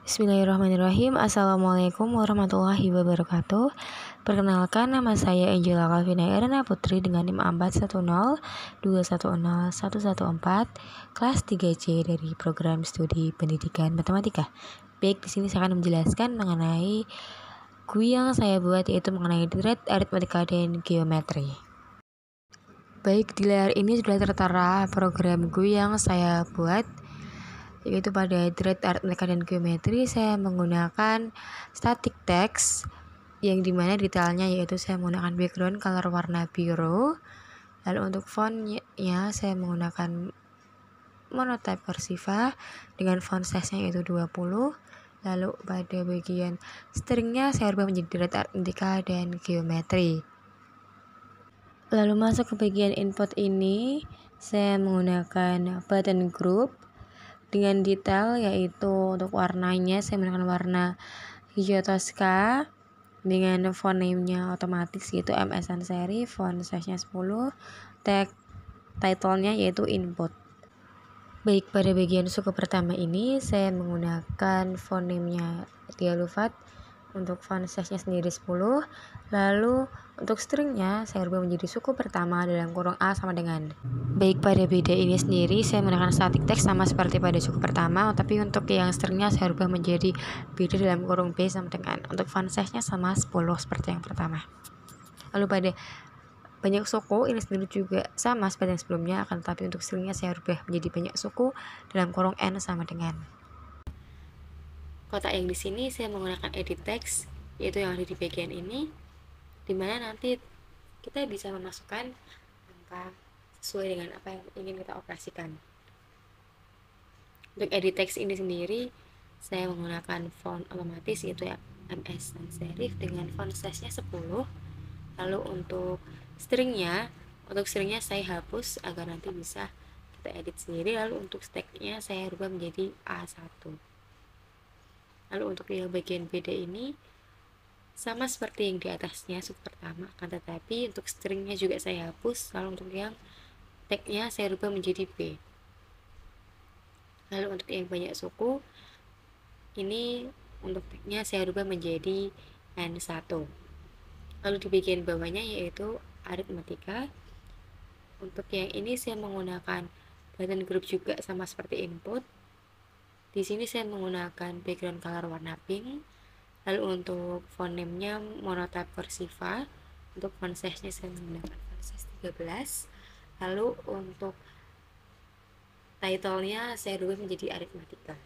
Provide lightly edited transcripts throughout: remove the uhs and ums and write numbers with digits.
Bismillahirrahmanirrahim. Assalamualaikum warahmatullahi wabarakatuh. Perkenalkan, nama saya Angela Calvina Erna Putri dengan NIM 410210114 kelas 3C dari program studi pendidikan matematika. Baik, di sini saya akan menjelaskan mengenai GUI yang saya buat, yaitu mengenai Direct Aritmatika dan Geometri. Baik, di layar ini sudah tertera program GUI yang saya buat, yaitu pada Direct Aritmatika dan Geometri saya menggunakan static text, yang dimana detailnya yaitu saya menggunakan background color warna biru. Lalu untuk fontnya saya menggunakan monotype Cursiva dengan font size-nya yaitu 20. Lalu pada bagian stringnya saya ubah menjadi Direct Aritmatika dan Geometri. Lalu masuk ke bagian input ini, saya menggunakan button group dengan detail, yaitu untuk warnanya saya menggunakan warna hijau Tosca dengan font name-nya otomatis yaitu MS Sans Serif, font size-nya 10, tag title-nya yaitu input. Baik, pada bagian suku pertama ini saya menggunakan font name-nya Dialufat, untuk font size-nya sendiri 10. Lalu untuk stringnya saya ubah menjadi suku pertama dalam kurung A sama dengan. Baik, pada BD ini sendiri saya menggunakan static text sama seperti pada suku pertama, tapi untuk yang stringnya saya ubah menjadi BD dalam kurung B sama dengan. Untuk font size-nya sama 10 seperti yang pertama. Lalu pada banyak suku ini sendiri juga sama seperti yang sebelumnya, akan tetapi untuk stringnya saya ubah menjadi banyak suku dalam kurung N sama dengan. Kotak yang di sini saya menggunakan edit text, yaitu yang ada di bagian ini, dimana nanti kita bisa memasukkan angka sesuai dengan apa yang ingin kita operasikan. Untuk edit text ini sendiri saya menggunakan font otomatis yaitu ya MS Sans Serif dengan font size-nya 10. Lalu untuk stringnya saya hapus agar nanti bisa kita edit sendiri. Lalu untuk tag-nya saya rubah menjadi A1. Lalu untuk yang bagian beda ini sama seperti yang di atasnya suku pertama, akan tetapi untuk stringnya juga saya hapus. Lalu untuk yang tag-nya saya rubah menjadi B. Lalu untuk yang banyak suku ini untuk tag-nya saya rubah menjadi N1. Lalu di bagian bawahnya yaitu aritmatika. Untuk yang ini saya menggunakan button group juga sama seperti input. Di sini saya menggunakan background color warna pink. Lalu untuk font name-nya monotype Cursiva. Untuk font size-nya saya menggunakan font size 13. Lalu untuk title-nya saya rubah menjadi aritmatika.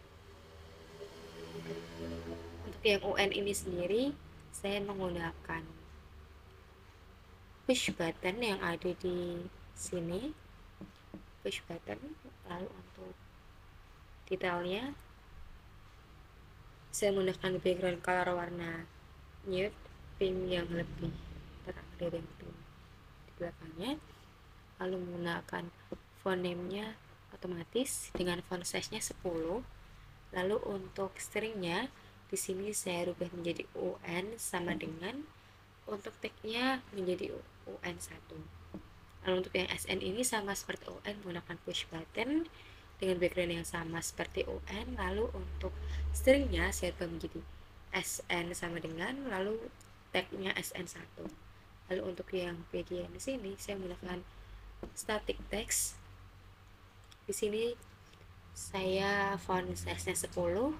Untuk yang UN ini sendiri saya menggunakan push button yang ada di sini, push button. Lalu untuk detailnya saya menggunakan background color warna nude, pink yang lebih terang dari yang pink di belakangnya. Lalu menggunakan font name-nya otomatis dengan font size-nya 10. Lalu untuk stringnya di sini saya rubah menjadi UN sama dengan, untuk tag-nya menjadi UN1. Lalu untuk yang SN ini sama seperti UN menggunakan push button dengan background yang sama seperti UN. Lalu untuk stringnya saya rubah menjadi SN sama dengan, lalu tag-nya SN1. Lalu untuk yang bagian di sini saya menggunakan static text. Di sini saya font size-nya 10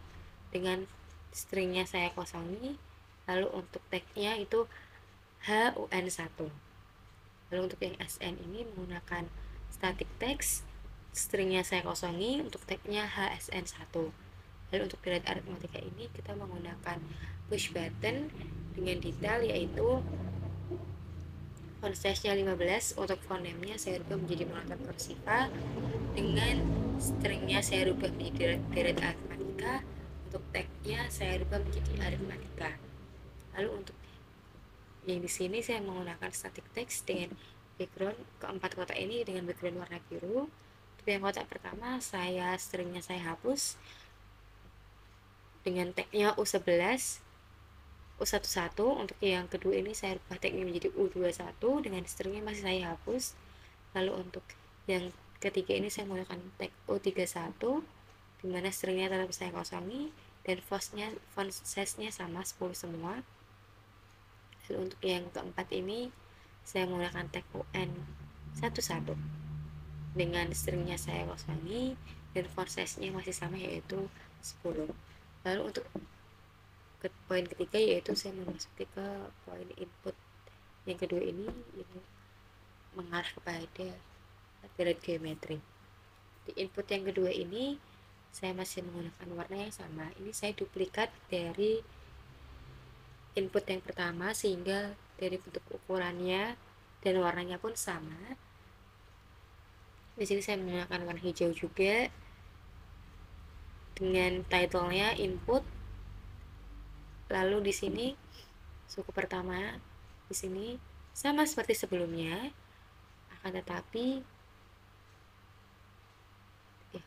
dengan stringnya saya kosongi. Lalu untuk tag-nya itu HUN1. Lalu untuk yang SN ini menggunakan static text, stringnya saya kosongi, untuk tag-nya HSN1. Lalu untuk Direct Aritmatika ini kita menggunakan push button dengan detail yaitu font size-nya 15. Untuk font name-nya saya rubah menjadi monotype Cursiva dengan stringnya saya rubah menjadi Direct Aritmatika. Untuk tag-nya saya rubah menjadi aritmatika. Lalu untuk yang di sini saya menggunakan static text dengan background keempat kotak ini dengan background warna biru. Untuk yang kotak pertama stringnya saya hapus dengan tag-nya U11 U11. Untuk yang kedua ini saya rubah tag-nya menjadi U21 dengan stringnya masih saya hapus. Lalu untuk yang ketiga ini saya menggunakan tag U31 dimana stringnya tetap saya kosongi. dan font size-nya sama 10 semua. Lalu untuk yang keempat ini saya menggunakan tag UN 11 dengan stringnya saya kosongi dan font size-nya masih sama yaitu 10. Lalu untuk poin ketiga yaitu saya memasuki ke poin input yang kedua ini mengarah kepada deret geometri. Di input yang kedua ini saya masih menggunakan warna yang sama. Ini saya duplikat dari input yang pertama sehingga dari bentuk ukurannya dan warnanya pun sama. Di sini saya menggunakan warna hijau juga dengan title-nya input. Lalu di sini suku pertama di sini sama seperti sebelumnya, akan tetapi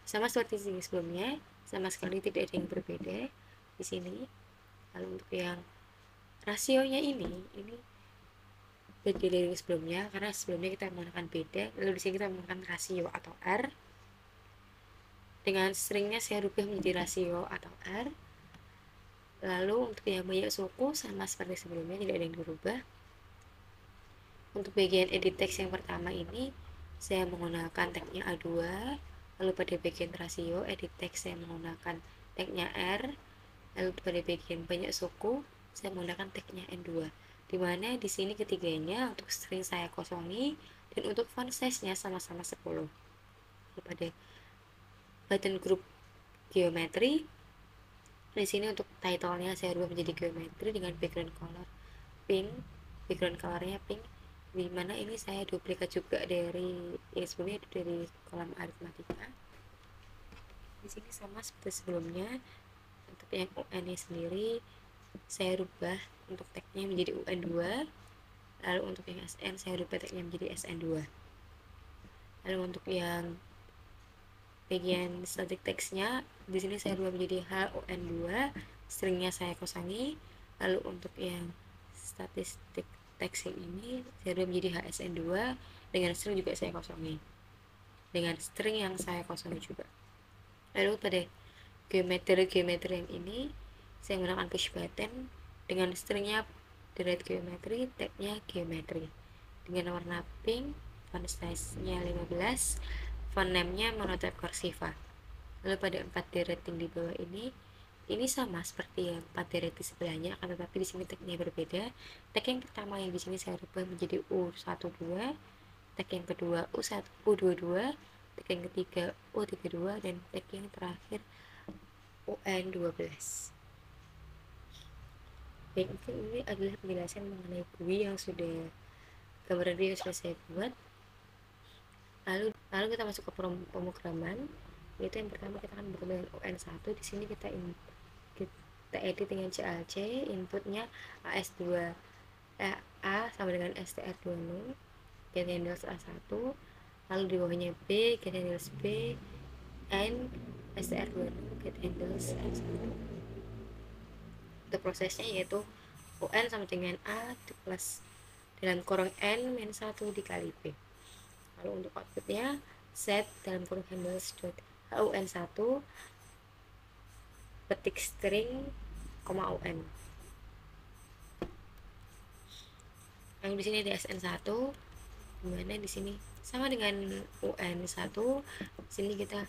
sama seperti sebelumnya, sama sekali tidak ada yang berbeda di sini. Lalu untuk yang rasionya ini beda dari sebelumnya karena sebelumnya kita menggunakan beda, lalu di sini kita menggunakan rasio atau R. Dengan stringnya saya rubah menjadi rasio atau R. Lalu untuk yang banyak suku sama seperti sebelumnya, tidak ada yang dirubah. Untuk bagian edit text yang pertama ini saya menggunakan tagnya A2. Lalu pada bagian rasio edit text saya menggunakan tagnya R. Lalu pada bagian banyak suku saya menggunakan tagnya N2. Dimana di sini ketiganya untuk string saya kosongi dan untuk font size-nya sama-sama 10. Lalu pada button group geometri di sini untuk title-nya saya rubah menjadi geometri dengan background color pink, background colornya pink. Dimana ini saya duplikat juga dari yang sebelumnya dari kolam aritmatika. Di sini sama seperti sebelumnya. Untuk yang UN nya sendiri saya rubah untuk tagnya menjadi UN2. Lalu untuk yang SN saya rubah tagnya menjadi SN2. Lalu untuk yang bagian static text-nya di sini saya rubah menjadi HUN2, stringnya saya kosangi. Lalu untuk yang statistik text yang ini saya rubah menjadi HSN2 dengan string juga saya kosongi, dengan string yang saya kosongi juga. Lalu pada geometri yang ini saya menggunakan push button dengan stringnya deret geometri, tagnya geometri dengan warna pink, font size-nya 15, font name-nya monotype cursiva. Lalu pada 4 deret yang di bawah ini sama seperti yang 4 deret di sebelahnya, akan tetapi di sini tagnya berbeda. Tag yang pertama yang di sini saya rubah menjadi U12, tag yang kedua U1 U22, tag yang ketiga U32 dan tag yang terakhir UN12. Baik, mungkin ini adalah penjelasan mengenai GUI yang sudah gambaran yang sudah saya buat. Lalu kita masuk ke pemrograman. Yaitu yang pertama kita akan bertemu dengan UN1. Di sini kita edit dengan CLC, inputnya AS2 A sama dengan STR20, get handles A1, lalu di bawahnya B, get handles B, N, STR20, get handles A1. Untuk prosesnya yaitu UN sama dengan A plus dalam kurung N min 1 dikali B. Lalu untuk outputnya set dalam kurung handles UN1 petik string, UN. Yang di sini ada SN1, dimana di sini sama dengan UN1. Di sini kita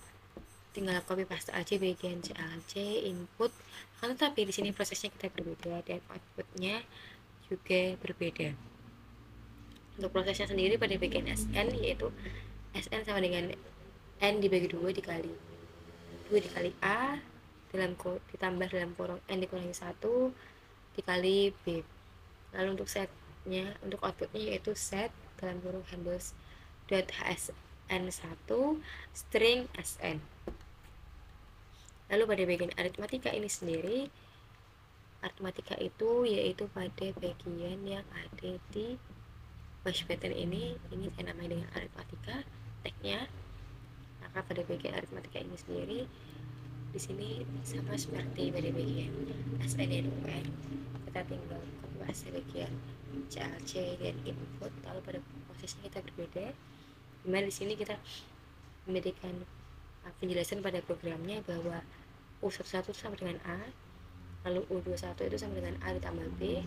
tinggal copy paste aja bagian CLC input, akan tetapi di sini prosesnya kita berbeda dan outputnya juga berbeda. Untuk prosesnya sendiri pada bagian SN yaitu SN sama dengan N dibagi 2 dikali A ditambah dalam kurung N dikurangi 1 dikali B. Lalu untuk setnya, untuk outputnya yaitu set dalam kurung handles.hsn1 string sn. Lalu pada bagian aritmatika ini sendiri, aritmatika itu yaitu pada bagian yang ada di push button ini saya namai dengan aritmatika tagnya. Maka pada bagian aritmatika ini sendiri di sini sama seperti pada bagian SN dan UN, kita tinggal copy paste bagian CLC dan input. Lalu pada prosesnya kita berbeda, dimana di sini kita memberikan penjelasan pada programnya bahwa U11 sama dengan A, lalu U21 itu sama dengan A ditambah B,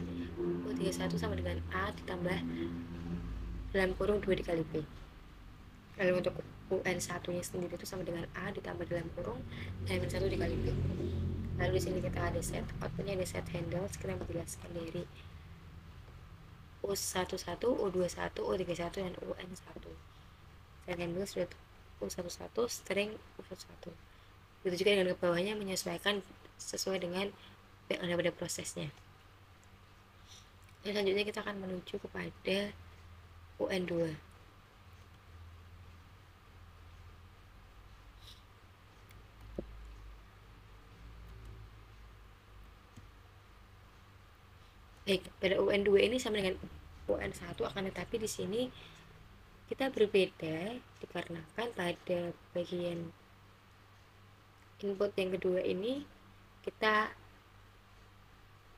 U31 sama dengan A ditambah dalam kurung 2 dikali B. Lalu untuk UN1 nya sendiri itu sama dengan A ditambah dalam kurung N-1 dikali B. Lalu di sini kita ada set, outputnya ada set handle. Kita menjelaskan dari U11, U21, U31, dan UN1. Set handle sudah U11 string U11. Begitu juga dengan ke bawahnya, menyesuaikan sesuai dengan yang ada pada prosesnya. Dan selanjutnya kita akan menuju kepada UN2. Baik, pada UN2 ini sama dengan UN1, akan tetapi di sini kita berbeda dikarenakan pada bagian input yang kedua ini kita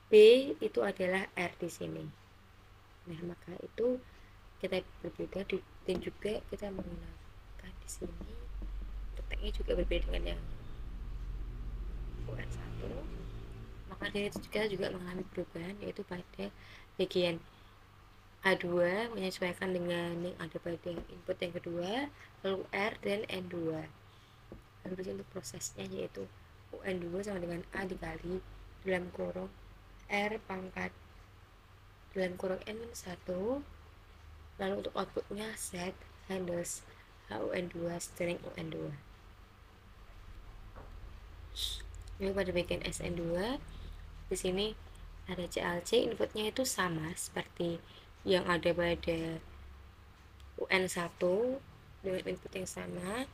B itu adalah R di sini. Nah, maka itu kita berbeda, dan juga kita menggunakan di sini letaknya juga berbeda dengan yang UN1. Maka dari itu kita juga mengalami perubahan, yaitu pada bagian A2 menyesuaikan dengan yang ada pada input yang kedua, lalu R dan N2. Lalu untuk prosesnya yaitu UN2 sama dengan A dikali dalam kurung R pangkat dalam kurung N-1. Lalu untuk outputnya set handles HUN2 string UN2. Ini pada bagian SN2, di sini ada CLC, inputnya itu sama seperti yang ada pada UN1 dengan input yang sama,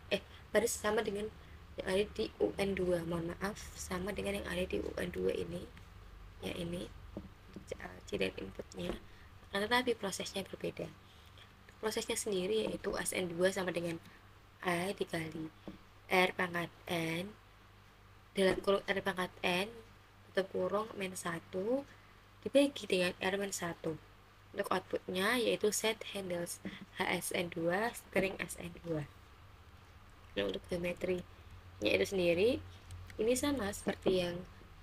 pada sama dengan yang ada di UN2, mohon maaf, sama dengan yang ada di UN2 ini, ya ini CLC dan inputnya, tetapi prosesnya berbeda. Prosesnya sendiri yaitu SN2 sama dengan A dikali R pangkat N dalam kurung R pangkat N tutup kurung -1 dibagi dengan R-1. Untuk outputnya yaitu set handles HSN2 string SN2. Nah, untuk geometrinya itu sendiri ini sama seperti yang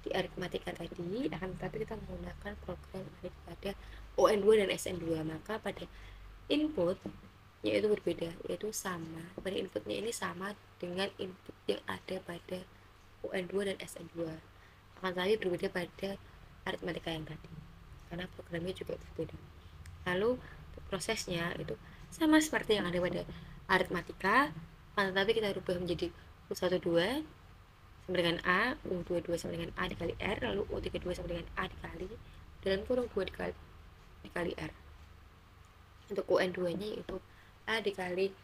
di aritmatika tadi, akan tetapi kita menggunakan program pada ON2 dan SN2. Maka pada input yaitu berbeda, yaitu sama pada inputnya ini sama dengan input yang ada pada UN2 dan SN2, akan tetapi berbeda pada aritmatika yang tadi karena programnya juga berbeda. Lalu prosesnya itu sama seperti yang ada pada aritmatika, akan tetapi kita rubah menjadi U12 sama dengan A, U22 sama dengan A dikali R, lalu U32 sama dengan A dikali dalam kurung 2 dikali R. Untuk UN2 nya itu A dikali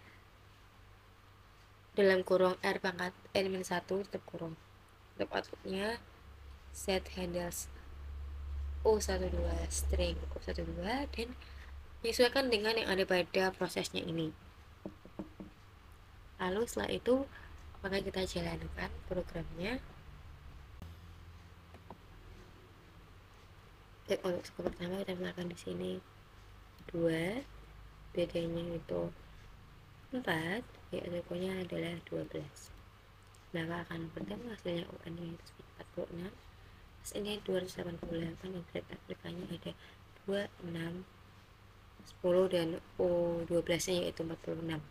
dalam kurung R pangkat N-1 tutup kurung. Untuk outputnya set handles U12 string U12 dan menyesuaikan dengan yang ada pada prosesnya ini. Lalu setelah itu maka kita jalankan programnya. Untuk skop pertama kita melakukan di sini 2, bedanya itu 4, ya resikonya adalah 12. Maka akan bertemu hasilnya UN nya itu 46, SN-nya 288, dan grade aplikasinya ada 2, 6, 10, dan U12 nya yaitu 46.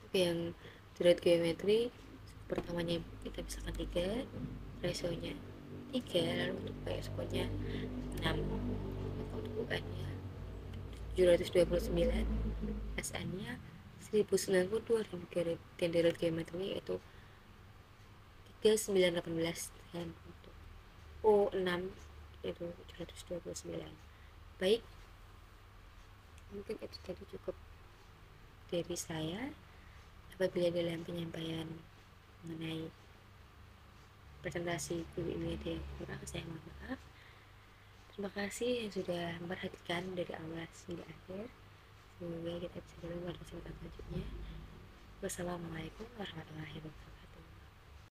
Tapi yang grade geometri pertamanya kita misalkan 3, rasionya 3, lalu untuk PSO-nya 6, untuk UN nya 729, SN-nya 1092, dan grade geometri yaitu 3918, dan untuk O6 itu 729. Baik, mungkin itu tadi cukup dari saya. Apabila dalam penyampaian mengenai presentasi ini ada yang kurang, saya mohon maaf. Terima kasih yang sudah memperhatikan dari awal hingga akhir. Semoga kita bisa berjumpa pada kesempatan selanjutnya. Wassalamualaikum warahmatullahi wabarakatuh.